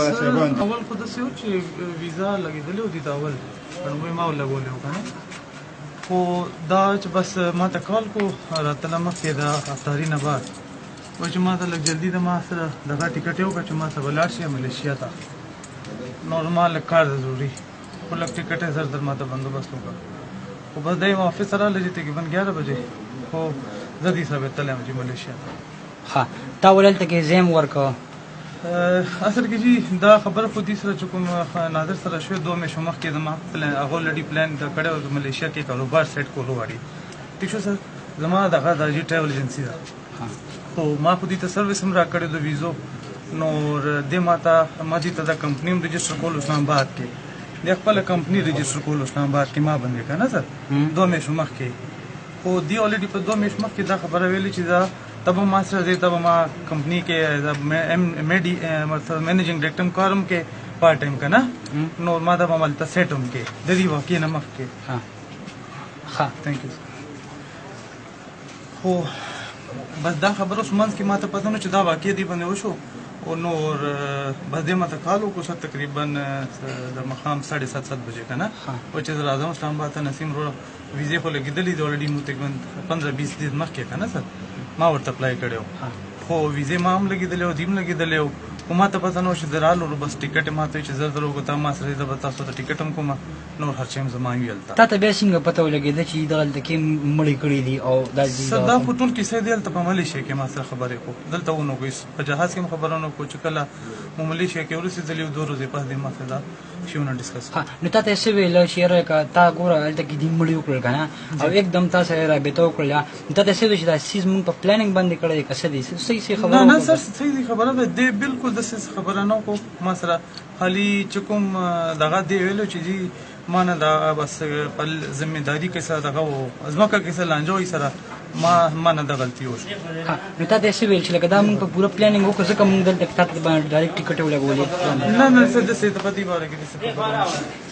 اول خو داسې و چې ویزا لګېدلې وه دي ته اول لومړی ما ولګولې وه که نه خو دا چې بس ما ته کال کو راتله مخکې د افطاري نه بعد وایي چې ما ته لږ جلدي د ما سره دغه ټکټ یې وکړه چې ما سره به لاړ شي ملیشیا ته نورمال لږ کار ده ضروري خو لږ ټکټ یې زر ما ته بندوبست وکړه خو بس دی آفس ته راغله چې تقریبا 11 بجې خو زه دې سره تللی یم چې ملیشیا ته ها تا ول هلته کې زه هم ورکوه اصل کې جی دا خبره خو دې سره چې کوم نادر سره شوې 2 میاشتو مخکې زما هغه الریډي پلان کړی و ملیشیا کې کاروبار سیټ کولو غواړي ټیک شو سر زما دغه د جي ټریول ایجنسي ده خو ما خو دې ته سروس هم راکړی د ویزو نو دې ما دې ته د کمپني هم رجسټر کول اسلام آباد کې د خپله کمپني رجسټر کول اسلام آباد کې ما باندې که نه سر 2 میاشتو مخکې خو دې الریډي په 2 میاشتو مخکې دا خبره ویلې چې دا तब हम मास्टर दे तब हम कंपनी के मैनेजिंग डायरेक्टर कॉरम के पार्ट टाइम का ना नॉर मादा हम अलता सेट उनके दरी वाकई नमक के हाँ हाँ थैंक यू हो बस दा खबर उस मंथ की माता पता नहीं चुदा वाकई दी बने वशो और नॉर बस दे माता कालो को सब तकरीबन मकाम 7:30 बजे का ना वो चीज़ राज़म इस्लामाबाद नसीम रो वीज़े को लगी दली ऑलरेडी मुतकरीबन 15-20 दिन मख के का ना सर ما ورته اپلای کړو خو ویزه ما هم لګېدلې او دیم لګېدلې او ما ته پته نه و چې زه رالو بس ټکټ ما ته چې زه دروغو ته ما سره زه به تاسو ته ټکټ هم کوم نور هر څه هم زما وي هلته تا ته بیا څنګه پته ولګېده چې دغلته کې مړی کړي دي او دا دا خو ټول کیسې دی هلته په ملیشیا کې ما سره خبرې خو دلته ونه کوي په جهاز کې هم خبره ونه کوو چې کله مو ملیشیا کې ورسېدلې 2 ورځې پس دې ما سره دا شیونه ډسکس نو تا ته څه ویل چې یاره که تا ګوره هلته کې دې مړي وکړل که نه او एकदम تا سره رابطه وکړله تا ته څه ویل چې دا سیز مونږ په پلانینګ باندې کړی دی که څه دی صحیح خبره نه سر صحیح خبره ده دې بالکل داسې خبره نه کو ما سره خالي چې کوم دغه دی ویلو چې جی ما نه دا بس په ذمہداري کې سره دغه ازمکه کې سره لانجوي سره ما نه د غلطي وشو نو تا ته څه ویل چې لکه دا مونږ په پوره پلانینګ وکړو ځکه مونږ دلته تا ته ډایرکټ ټکټ ولګولې نه څه داسې په دې باره کې څه خبره